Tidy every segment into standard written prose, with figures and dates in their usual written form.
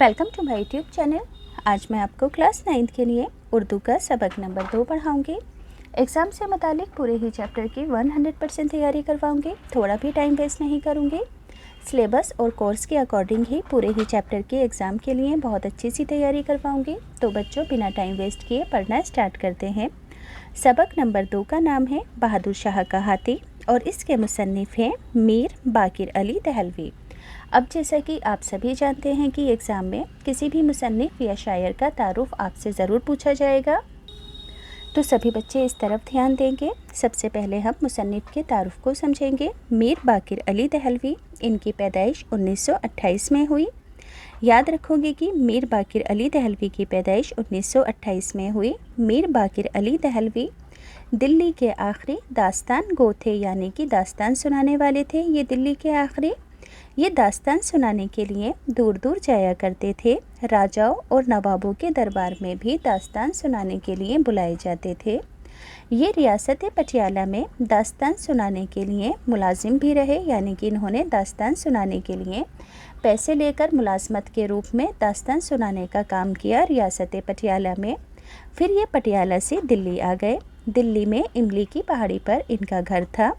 Welcome to my YouTube channel. आज मैं आपको क्लास 9th के लिए उर्दू का सबक नंबर 2 पढ़ाऊँगी। एग्ज़ाम से मुतालिक पूरे ही चैप्टर की 100% तैयारी करवाऊँगी। थोड़ा भी टाइम वेस्ट नहीं करूँगी। सिलेबस और कोर्स के अकॉर्डिंग ही पूरे ही चैप्टर के एग्ज़ाम के लिए बहुत अच्छी सी तैयारी करवाऊँगी। तो बच्चों, बिना टाइम वेस्ट किए पढ़ना स्टार्ट करते हैं। सबक नंबर 2 का नाम है बहादुर शाह का हाथी और इसके मुसन्निफ़ हैं मीर बाकिर अली दहलवी। अब जैसा कि आप सभी जानते हैं कि एग्ज़ाम में किसी भी मुसन्निफ़ या शायर का तारुफ़ आपसे ज़रूर पूछा जाएगा, तो सभी बच्चे इस तरफ ध्यान देंगे। सबसे पहले हम मुसन्निफ़ के तारुफ़ को समझेंगे। मीर बाकिर अली दहलवी, इनकी पैदाइश 1928 में हुई। याद रखोगे कि मीर बाकिर अली दहलवी की पैदाइश 1928 में हुई। मीर बाकिर अली दहलवी दिल्ली के आखिरी दास्तान गो थे, यानी कि दास्तान सुनाने वाले थे। ये दिल्ली के आखिरी ये दास्तान सुनाने के लिए दूर दूर जाया करते थे। राजाओं और नवाबों के दरबार में भी दास्तान सुनाने के लिए बुलाए जाते थे। ये रियासत पटियाला में दास्तान सुनाने के लिए मुलाजिम भी रहे, यानी कि इन्होंने दास्तान सुनाने के लिए पैसे लेकर मुलाजमत के रूप में दास्तान सुनाने का काम किया रियासत पटियाला में। फिर ये पटियाला से दिल्ली आ गए। दिल्ली में इमली की पहाड़ी पर इनका घर था।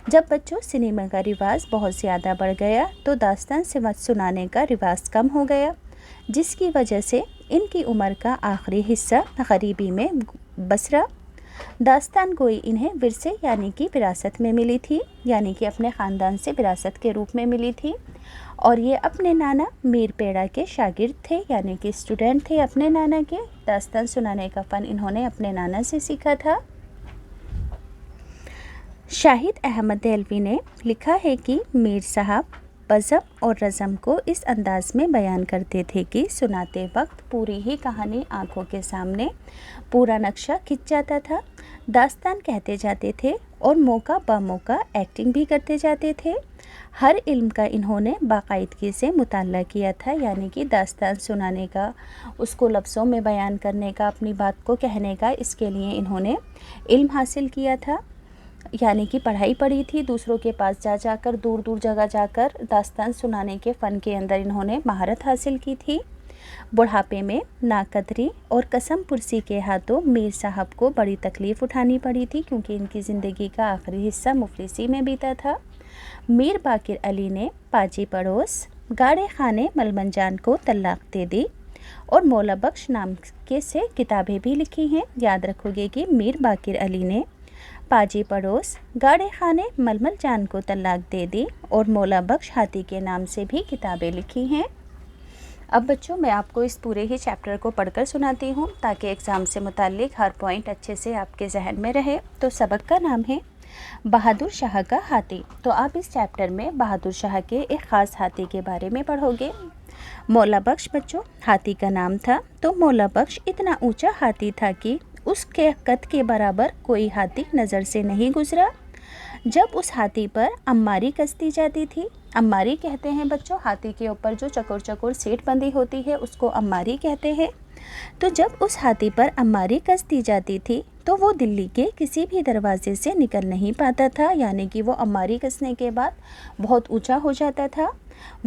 जब बच्चों सिनेमा का रिवाज बहुत ज़्यादा बढ़ गया तो दास्तान सुनाने का रिवाज कम हो गया, जिसकी वजह से इनकी उम्र का आखिरी हिस्सा गरीबी में बसरा। दास्तान गोई इन्हें विरसे यानी कि विरासत में मिली थी, यानी कि अपने ख़ानदान से विरासत के रूप में मिली थी। और ये अपने नाना मीर पेड़ा के शागिर्द थे, यानी कि स्टूडेंट थे अपने नाना के। दास्तान सुनाने का फ़न इन्होंने अपने नाना से सीखा था। शाहिद अहमद देहलवी ने लिखा है कि मीर साहब बज़म और रज़म को इस अंदाज़ में बयान करते थे कि सुनाते वक्त पूरी ही कहानी आँखों के सामने पूरा नक्शा खिंच जाता था। दास्तान कहते जाते थे और मौका ब मौका एक्टिंग भी करते जाते थे। हर इल्म का इन्होंने बाकायदगी से मुताला किया था, यानी कि दास्तान सुनाने का, उसको लफ्ज़ों में बयान करने का, अपनी बात को कहने का, इसके लिए इन्होंने इल्म हासिल किया था, यानी कि पढ़ाई पढ़ी थी। दूसरों के पास जाकर दूर दूर जगह जाकर दास्तान सुनाने के फ़न के अंदर इन्होंने महारत हासिल की थी। बुढ़ापे में नाकदरी और कसम पुरसी के हाथों मीर साहब को बड़ी तकलीफ़ उठानी पड़ी थी, क्योंकि इनकी ज़िंदगी का आखिरी हिस्सा मुफलिसी में बीता था। मीर बाकिर अली ने पाजी पड़ोस गाड़े खाने मलमनजान को तलाक दे दी और मौला बख्श नाम के से किताबें भी लिखी हैं। याद रखोगे कि मीर बाकिर अली ने पाजी पड़ोस गाड़े खाने मलमल जान को तलाक दे दी और मौला बख्श हाथी के नाम से भी किताबें लिखी हैं। अब बच्चों, मैं आपको इस पूरे ही चैप्टर को पढ़कर सुनाती हूँ ताकि एग्ज़ाम से मुताल्लिक हर पॉइंट अच्छे से आपके जहन में रहे। तो सबक का नाम है बहादुर शाह का हाथी। तो आप इस चैप्टर में बहादुर शाह के एक ख़ास हाथी के बारे में पढ़ोगे। मौला बख्श बच्चों हाथी का नाम था। तो मौला बख्श इतना ऊँचा हाथी था कि उसके कद के बराबर कोई हाथी नज़र से नहीं गुजरा। जब उस हाथी पर अम्मारी कसती जाती थी, अम्मारी कहते हैं बच्चों हाथी के ऊपर जो चकोर चकोर सीट बंधी होती है, उसको अम्मारी कहते हैं। तो जब उस हाथी पर अम्मारी कसती जाती थी तो वो दिल्ली के किसी भी दरवाजे से निकल नहीं पाता था, यानी कि वो अम्मारी कसने के बाद बहुत ऊंचा हो जाता था।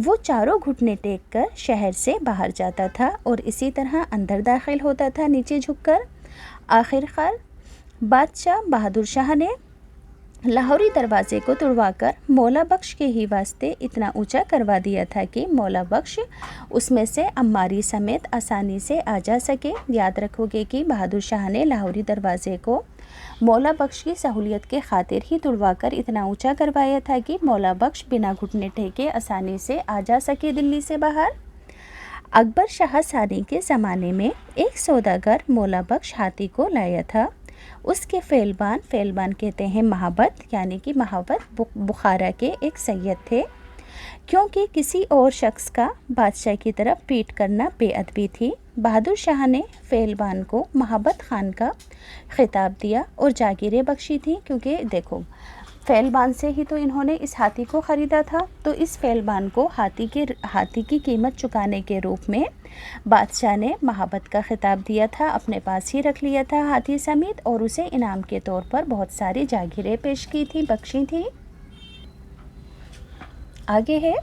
वो चारों घुटने टेक कर शहर से बाहर जाता था और इसी तरह अंदर दाखिल होता था नीचे झुककर। आखिरकार बादशाह बहादुर शाह ने लाहौरी दरवाज़े को तुड़वाकर मौला बख्श के ही वास्ते इतना ऊंचा करवा दिया था कि मौला बख्श उसमें से अम्मारी समेत आसानी से आ जा सके। याद रखोगे कि बहादुर शाह ने लाहौरी दरवाज़े को मौला बख्श की सहूलियत के खातिर ही तुड़वाकर इतना ऊंचा करवाया था कि मौला बख्श बिना घुटने टेके आसानी से आ जा सके दिल्ली से बाहर। अकबर शाह सानी के ज़माने में एक सौदागर मौला बख्श हाथी को लाया था। उसके फेलबान कहते हैं महाबत, यानी कि महाबत बुखारा के एक सैयद थे। क्योंकि किसी और शख्स का बादशाह की तरफ पीठ करना बेअदबी थी, बहादुर शाह ने फेलबान को महाबत खान का खिताब दिया और जागीरें बख्शी थी। क्योंकि देखो, फेलबान से ही तो इन्होंने इस हाथी को ख़रीदा था, तो इस फेलबान को हाथी की कीमत चुकाने के रूप में बादशाह ने महाबत का खिताब दिया था, अपने पास ही रख लिया था हाथी समेत, और उसे इनाम के तौर पर बहुत सारी जागीरें पेश की थी, बख्शी थी। आगे है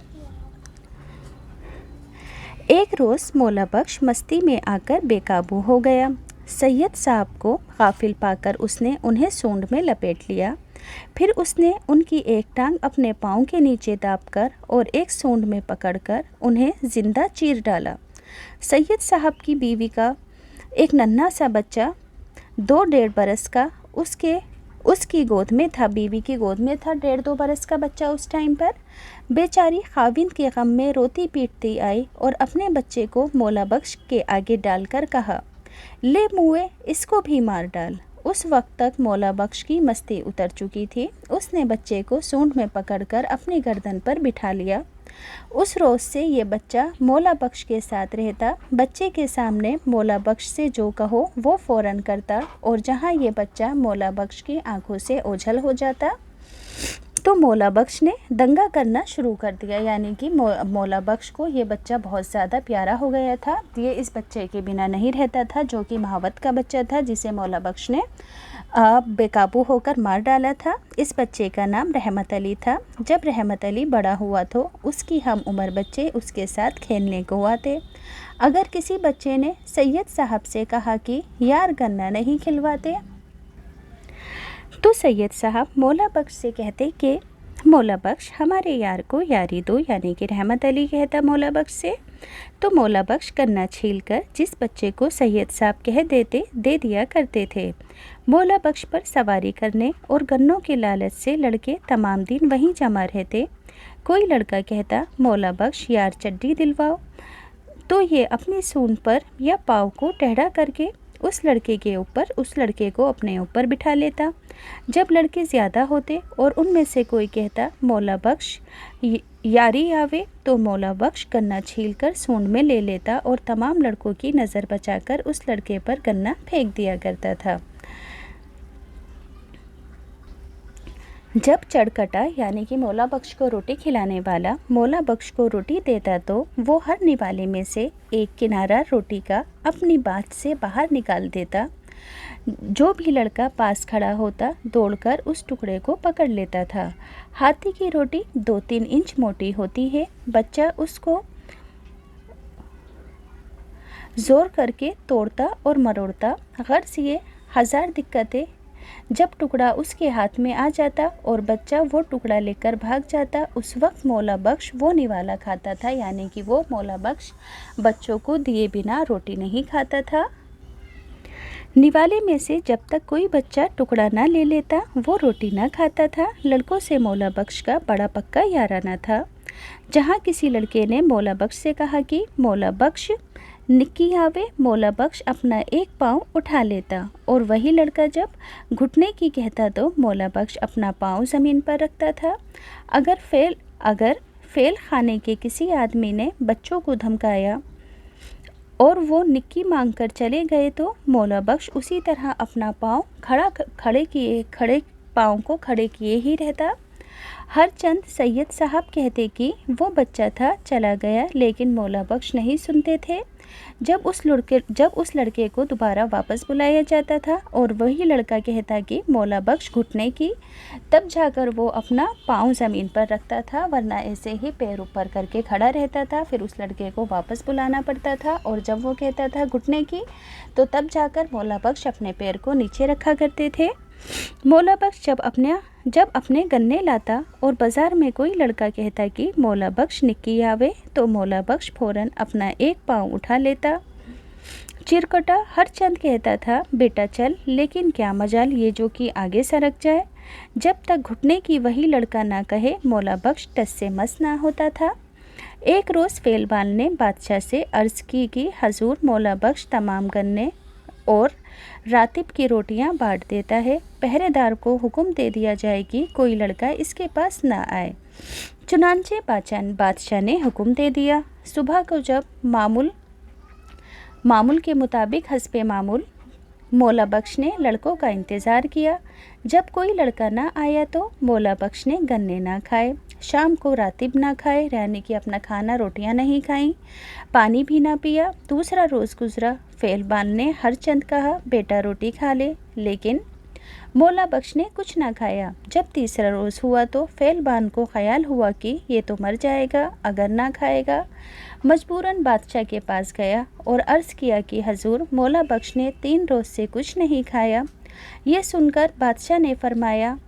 एक रोज़ मौला बख्श मस्ती में आकर बेकाबू हो गया। सैयद साहब को गाफिल पाकर उसने उन्हें सूंड में लपेट लिया। फिर उसने उनकी एक टांग अपने पाँव के नीचे दाबकर और एक सूंड में पकड़कर उन्हें जिंदा चीर डाला। सैयद साहब की बीवी का एक नन्हा सा बच्चा 2-1.5 बरस का उसकी गोद में था। बीवी की गोद में था 1.5-2 बरस का बच्चा उस टाइम पर। बेचारी खाविंद के गम में रोती पीटती आई और अपने बच्चे को मौला बख्श के आगे डालकर कहा, ले मुए, इसको भी मार डाल। उस वक्त तक मौला बख्श की मस्ती उतर चुकी थी। उसने बच्चे को सूंड में पकड़कर अपनी गर्दन पर बिठा लिया। उस रोज़ से ये बच्चा मौला बख्श के साथ रहता। बच्चे के सामने मौला बख्श से जो कहो वो फ़ौरन करता और जहाँ ये बच्चा मौला बख्श की आंखों से ओझल हो जाता तो मौला बख्श ने दंगा करना शुरू कर दिया। यानी कि मौला बख्श को ये बच्चा बहुत ज़्यादा प्यारा हो गया था। ये इस बच्चे के बिना नहीं रहता था, जो कि महावत का बच्चा था, जिसे मौला बख्श ने बेकाबू होकर मार डाला था। इस बच्चे का नाम रहमत अली था। जब रहमत अली बड़ा हुआ तो उसकी हम उम्र बच्चे उसके साथ खेलने को आते। अगर किसी बच्चे ने सैयद साहब से कहा कि यार गन्ना नहीं खिलवाते, तो सैयद साहब मौला बख्श से कहते कि मौला बख्श हमारे यार को यारी दो। यानी कि रहमत अली कहता मौला बख्श से। तो मौला बख्श गन्ना छील कर जिस बच्चे को सैयद साहब कह देते दे दिया करते थे। मौला बख्श पर सवारी करने और गन्नों के लालच से लड़के तमाम दिन वहीं जमा रहते। कोई लड़का कहता मौला बख्श यार चड्डी दिलवाओ, तो ये अपनी सूंड पर या पाँव को टेढ़ा करके उस लड़के को अपने ऊपर बिठा लेता। जब लड़के ज़्यादा होते और उनमें से कोई कहता मौला बख्श यारी आवे, तो मौला बख्श गन्ना छील कर सूंड में ले लेता और तमाम लड़कों की नज़र बचाकर उस लड़के पर गन्ना फेंक दिया करता था। जब चढ़कटा यानी कि मौला बख्श को रोटी खिलाने वाला मौला बख्श को रोटी देता तो वो हर निवाले में से एक किनारा रोटी का अपनी बात से बाहर निकाल देता। जो भी लड़का पास खड़ा होता दौड़कर उस टुकड़े को पकड़ लेता था। हाथी की रोटी 2-3 इंच मोटी होती है। बच्चा उसको जोर करके तोड़ता और मरोड़ता। गर्ज ये 1000 दिक्कतें। जब टुकड़ा उसके हाथ में आ जाता और बच्चा वो टुकड़ा लेकर भाग जाता, उस वक्त मौला बख्श वो निवाला खाता था। यानी कि वो मौला बख्श बच्चों को दिए बिना रोटी नहीं खाता था। निवाले में से जब तक कोई बच्चा टुकड़ा ना ले लेता वो रोटी ना खाता था। लड़कों से मौला बख्श का बड़ा पक्का याराना था। जहाँ किसी लड़के ने मौला बख्श से कहा कि मौला बख्श निक्की आवे, मौला बख्श अपना एक पाँव उठा लेता और वही लड़का जब घुटने की कहता तो मौला बख्श अपना पाँव ज़मीन पर रखता था। अगर फेल खाने के किसी आदमी ने बच्चों को धमकाया और वो निक्की मांगकर चले गए तो मौला बख्श उसी तरह अपना पाँव खड़े पाँव को खड़े किए ही रहता। हर चंद सैयद साहब कहते कि वो बच्चा था चला गया, लेकिन मौला बख्श नहीं सुनते थे। जब उस लड़के को दोबारा वापस बुलाया जाता था और वही लड़का कहता कि मौला बख्श घुटने की, तब जाकर वो अपना पाँव ज़मीन पर रखता था, वरना ऐसे ही पैर ऊपर करके खड़ा रहता था। फिर उस लड़के को वापस बुलाना पड़ता था और जब वो कहता था घुटने की, तो तब जाकर मौला बख्श अपने पैर को नीचे रखा करते थे। मौला बख्श जब अपने गन्ने लाता और बाज़ार में कोई लड़का कहता कि मौला बख्श निक्की आवे, तो मौला बख्श फ़ौरन अपना एक पाँव उठा लेता। चिरकटा हर चंद कहता था बेटा चल, लेकिन क्या मजाल ये जो कि आगे सरक जाए। जब तक घुटने की वही लड़का ना कहे मौला बख्श टस से मस ना होता था। एक रोज़ फेलबाल ने बादशाह से अर्ज़ की कि हजूर मौला बख्श तमाम गन्ने और रातिब की रोटियां बांट देता है। पहरेदार को हुक्म दे दिया जाए कि कोई लड़का इसके पास ना आए। चुनांचे बादशाह ने हुक्म दे दिया। सुबह को जब मामूल के मुताबिक हस्बे मामूल मौला बख्श ने लड़कों का इंतज़ार किया। जब कोई लड़का ना आया तो मौला बख्श ने गन्ने ना खाए, शाम को रातिब ना खाए, यानी कि अपना खाना रोटियां नहीं खाईं, पानी भी ना पिया। दूसरा रोज़ गुजरा। फेलबान ने हर चंद कहा बेटा रोटी खा ले, लेकिन मौला बख्श ने कुछ ना खाया। जब तीसरा रोज़ हुआ तो फेलबान को ख्याल हुआ कि ये तो मर जाएगा अगर ना खाएगा। मजबूरन बादशाह के पास गया और अर्ज़ किया कि हजूर, मौला बख्श ने 3 रोज़ से कुछ नहीं खाया। ये सुनकर बादशाह ने फरमाया,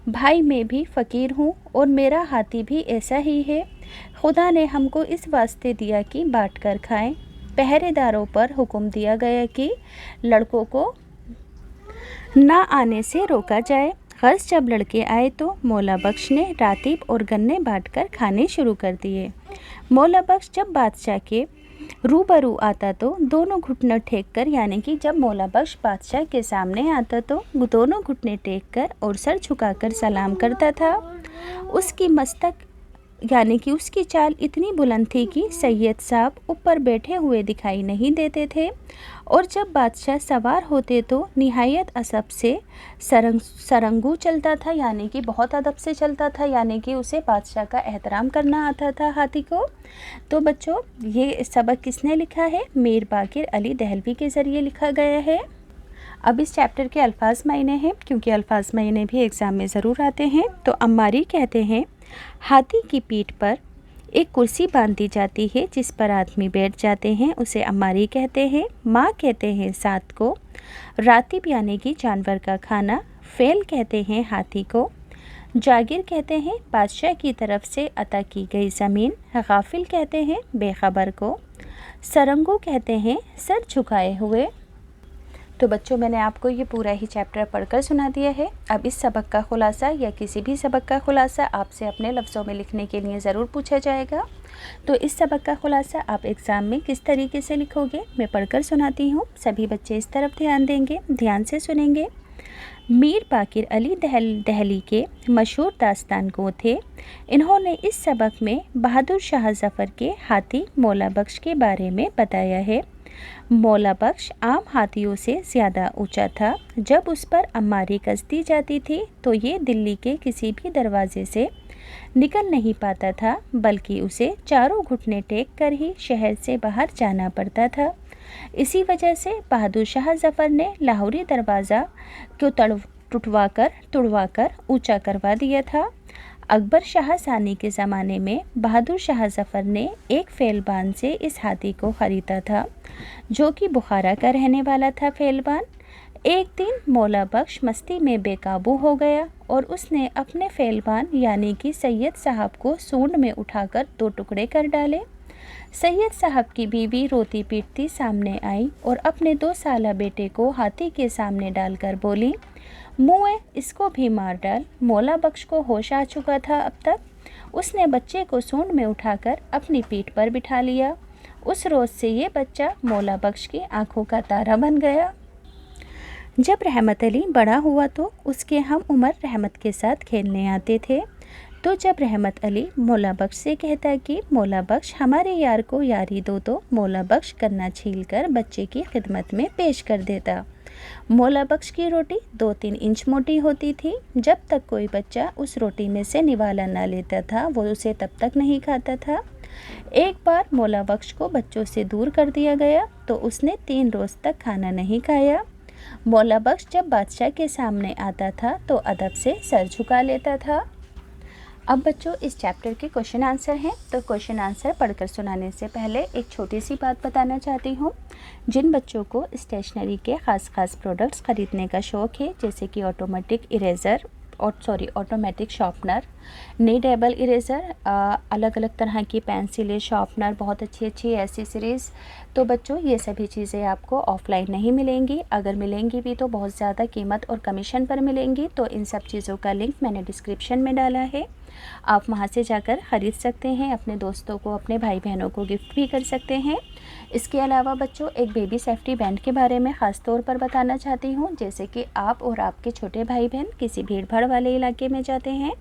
भाई मैं भी फ़कीर हूँ और मेरा हाथी भी ऐसा ही है। खुदा ने हमको इस वास्ते दिया कि बाँट कर खाएं। पहरेदारों पर हुक्म दिया गया कि लड़कों को ना आने से रोका जाए। गर्ज जब लड़के आए तो मौला बख्श ने रातीब और गन्ने बांटकर खाने शुरू कर दिए। मौला बख्श जब बादशाह के रूबरू आता तो दोनों घुटने टेक कर, यानी कि जब मौला बख्श बादशाह के सामने आता तो दोनों घुटने टेक कर और सर झुकाकर सलाम करता था। उसकी मस्तक यानी कि उसकी चाल इतनी बुलंद थी कि सैयद साहब ऊपर बैठे हुए दिखाई नहीं देते थे और जब बादशाह सवार होते तो निहायत अदब से सरंगू चलता था, यानी कि बहुत अदब से चलता था, यानी कि उसे बादशाह का एहतराम करना आता था हाथी को। तो बच्चों, ये सबक किसने लिखा है? मीर बाकिर अली दहलवी के ज़रिए लिखा गया है। अब इस चैप्टर के अल्फाज मायने हैं, क्योंकि अल्फाज मायने भी एग्ज़ाम में ज़रूर आते हैं। तो अम्मारी कहते हैं, हाथी की पीठ पर एक कुर्सी बांधी जाती है जिस पर आदमी बैठ जाते हैं, उसे अम्मारी कहते हैं। माँ कहते हैं सात को। रातिब यानी कि जानवर का खाना। फेल कहते हैं हाथी को। जागिर कहते हैं बादशाह की तरफ से अता की गई ज़मीन। गाफिल कहते हैं बेखबर को। सरंगू कहते हैं सर झुकाए हुए। तो बच्चों, मैंने आपको ये पूरा ही चैप्टर पढ़कर सुना दिया है। अब इस सबक का खुलासा या किसी भी सबक का खुलासा आपसे अपने लफ्ज़ों में लिखने के लिए ज़रूर पूछा जाएगा। तो इस सबक का खुलासा आप एग्ज़ाम में किस तरीके से लिखोगे, मैं पढ़कर सुनाती हूँ। सभी बच्चे इस तरफ ध्यान देंगे, ध्यान से सुनेंगे। मीर बाकिर अली दहली के मशहूर दास्तान गो थे। इन्होंने इस सबक में बहादुर शाह ज़फ़र के हाथी मौला बख्श के बारे में बताया है। मौला बख्श आम हाथियों से ज़्यादा ऊंचा था। जब उस पर अम्मारी कसती जाती थी तो ये दिल्ली के किसी भी दरवाजे से निकल नहीं पाता था, बल्कि उसे चारों घुटने टेक कर ही शहर से बाहर जाना पड़ता था। इसी वजह से बहादुर शाह ज़फ़र ने लाहौरी दरवाज़ा को तुड़वा कर ऊँचा करवा दिया था। अकबर शाह सानी के ज़माने में बहादुर शाह ज़फ़र ने एक फेलबान से इस हाथी को ख़रीदा था, जो कि बुखारा का रहने वाला था फेलबान। एक दिन मौला बख्श मस्ती में बेकाबू हो गया और उसने अपने फेलबान यानी कि सैयद साहब को सूंड में उठाकर 2 टुकड़े कर डाले। सैयद साहब की बीवी रोती पीटती सामने आई और अपने 2 साला बेटे को हाथी के सामने डालकर बोली, मुए इसको भी मार डाल। मौला बख्श को होश आ चुका था अब तक। उसने बच्चे को सूंड में उठाकर अपनी पीठ पर बिठा लिया। उस रोज़ से ये बच्चा मौला बख्श की आंखों का तारा बन गया। जब रहमत अली बड़ा हुआ तो उसके हम उम्र रहमत के साथ खेलने आते थे। तो जब रहमत अली मौला बख्श से कहता कि मौला बख्श हमारे यार को यारी दो, तो मौला बख्श गन्ना छीलकर बच्चे की खिदमत में पेश कर देता। मौला बख्श की रोटी 2-3 इंच मोटी होती थी। जब तक कोई बच्चा उस रोटी में से निवाला ना लेता था वो उसे तब तक नहीं खाता था। एक बार मौला बख्श को बच्चों से दूर कर दिया गया तो उसने 3 रोज़ तक खाना नहीं खाया। मौला बख्श जब बादशाह के सामने आता था तो अदब से सर झुका लेता था। अब बच्चों, इस चैप्टर के क्वेश्चन आंसर हैं। तो क्वेश्चन आंसर पढ़कर सुनाने से पहले एक छोटी सी बात बताना चाहती हूँ। जिन बच्चों को स्टेशनरी के ख़ास प्रोडक्ट्स ख़रीदने का शौक़ है, जैसे कि ऑटोमेटिक शॉर्पनर, नीडेबल इरेज़र, अलग अलग तरह की पेंसिलें, शॉर्पनर, बहुत अच्छी एसेसरीज़, तो बच्चों ये सभी चीज़ें आपको ऑफ़लाइन नहीं मिलेंगी। अगर मिलेंगी भी तो बहुत ज़्यादा कीमत और कमीशन पर मिलेंगी। तो इन सब चीज़ों का लिंक मैंने डिस्क्रिप्शन में डाला है, आप वहां से जाकर ख़रीद सकते हैं। अपने दोस्तों को, अपने भाई बहनों को गिफ्ट भी कर सकते हैं। इसके अलावा बच्चों, एक बेबी सेफ्टी बैंड के बारे में ख़ास तौर पर बताना चाहती हूँ। जैसे कि आप और आपके छोटे भाई बहन किसी भीड़ भाड़ वाले इलाके में जाते हैं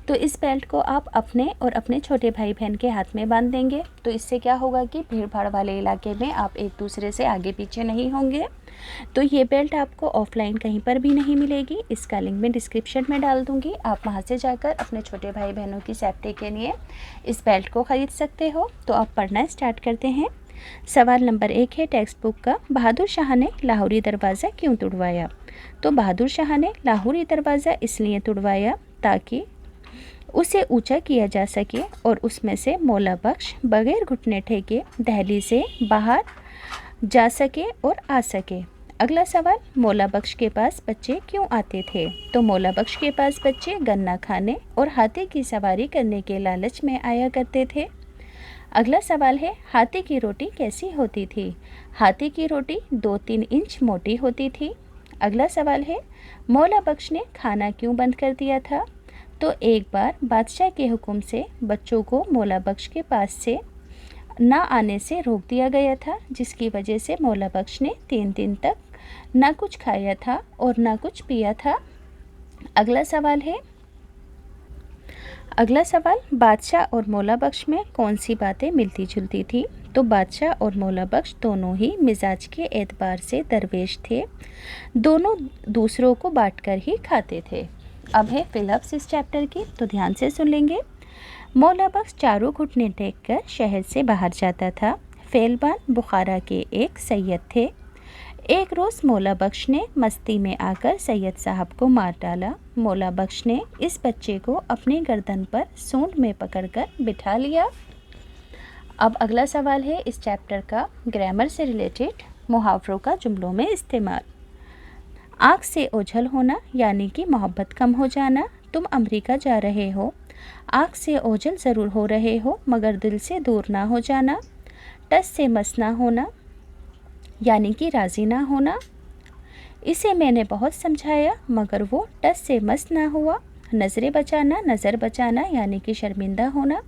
तो इस बेल्ट को आप अपने और अपने छोटे भाई बहन के हाथ में बांध देंगे। तो इससे क्या होगा कि भीड़ भाड़ वाले इलाके में आप एक दूसरे से आगे पीछे नहीं होंगे। तो ये बेल्ट आपको ऑफ़लाइन कहीं पर भी नहीं मिलेगी। इसका लिंक मैं डिस्क्रिप्शन में डाल दूँगी, आप वहाँ से जाकर अपने छोटे भाई बहनों की सेफ्टी के लिए इस बेल्ट को ख़रीद सकते हो। तो आप पढ़ना स्टार्ट करते हैं। सवाल नंबर 1 है टेक्स्ट बुक का, बहादुर शाह ने लाहौरी दरवाज़ा क्यों तुड़वाया? तो बहादुर शाह ने लाहौरी दरवाज़ा इसलिए तुड़वाया ताकि उसे ऊंचा किया जा सके और उसमें से मौला बख्श बगैर घुटने टेके दहली से बाहर जा सके और आ सके। अगला सवाल, मौला बख्श के पास बच्चे क्यों आते थे? तो मौला बख्श के पास बच्चे गन्ना खाने और हाथी की सवारी करने के लालच में आया करते थे। अगला सवाल है, हाथी की रोटी कैसी होती थी? हाथी की रोटी 2-3 इंच मोटी होती थी। अगला सवाल है, मौला बख्श ने खाना क्यों बंद कर दिया था? तो एक बार बादशाह के हुक्म से बच्चों को मौला बख्श के पास से ना आने से रोक दिया गया था, जिसकी वजह से मौला बख्श ने 3 दिन तक ना कुछ खाया था और ना कुछ पिया था। अगला सवाल, बादशाह और मौला बख्श में कौन सी बातें मिलती जुलती थी? तो बादशाह और मौला बख्श दोनों ही मिजाज के एतबार से दरवेश थे, दोनों दूसरों को बांटकर ही खाते थे। अब है फिलअप्स इस चैप्टर की, तो ध्यान से सुन लेंगे। मौला बख्श चारों घुटने टेक कर शहर से बाहर जाता था। फेलबान बुखारा के एक सैयद थे। एक रोज़ मौला बख्श ने मस्ती में आकर सैयद साहब को मार डाला। मौला बख्श ने इस बच्चे को अपनी गर्दन पर सूंड में पकड़कर बिठा लिया। अब अगला सवाल है इस चैप्टर का ग्रामर से रिलेटेड मुहावरों का जुमलों में इस्तेमाल। आँख से ओझल होना यानी कि मोहब्बत कम हो जाना। तुम अमेरिका जा रहे हो, आँख से ओझल ज़रूर हो रहे हो मगर दिल से दूर ना हो जाना। टस से मस ना होना यानी कि राज़ी ना होना। इसे मैंने बहुत समझाया मगर वो टस से मस ना हुआ। नज़र बचाना यानी कि शर्मिंदा होना।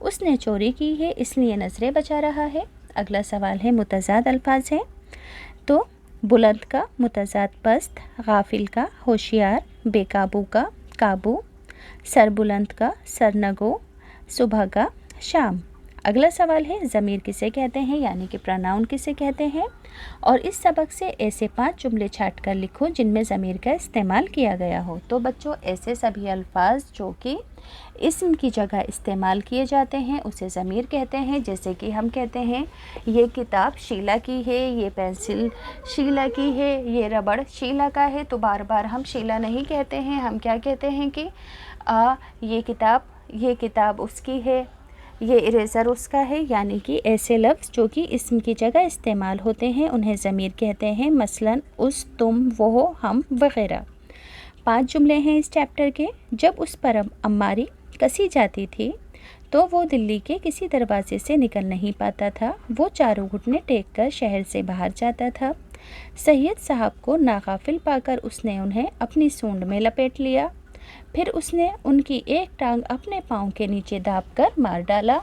उसने चोरी की है इसलिए नज़रें बचा रहा है। अगला सवाल है मुतज़ाद अल्फाज हैं, तो बुलंद का मुतज़ाद पस्त, गाफिल का होशियार, बेकाबू का काबू, सरबुलंद का सरनगो, सुबह का शाम। अगला सवाल है ज़मीर किसे कहते हैं यानी कि प्रोनाउन किसे कहते हैं? और इस सबक से ऐसे 5 जुमले छाट कर लिखो जिनमें ज़मीर का इस्तेमाल किया गया हो। तो बच्चों, ऐसे सभी अल्फाज जो कि इस्म की जगह इस्तेमाल किए जाते हैं उसे ज़मीर कहते हैं। जैसे कि हम कहते हैं ये किताब शीला की है, ये पेंसिल शीला की है, ये रबड़ शीला का है। तो बार बार हम शीला नहीं कहते हैं, हम क्या कहते हैं कि ये किताब उसकी है, ये इरेज़र उसका है। यानी कि ऐसे लफ्ज़ जो कि इस्म की जगह इस्तेमाल होते हैं उन्हें ज़मीर कहते हैं। मसलन उस, तुम, वो, हम वग़ैरह। 5 जुमले हैं इस चैप्टर के। जब उस पर अम्मारी कसी जाती थी तो वो दिल्ली के किसी दरवाजे से निकल नहीं पाता था। वो चारों घुटने टेक कर शहर से बाहर जाता था। सैयद साहब को नागाफिल पाकर उसने उन्हें अपनी सूंड में लपेट लिया। फिर उसने उनकी एक टांग अपने पाँव के नीचे दाब कर मार डाला।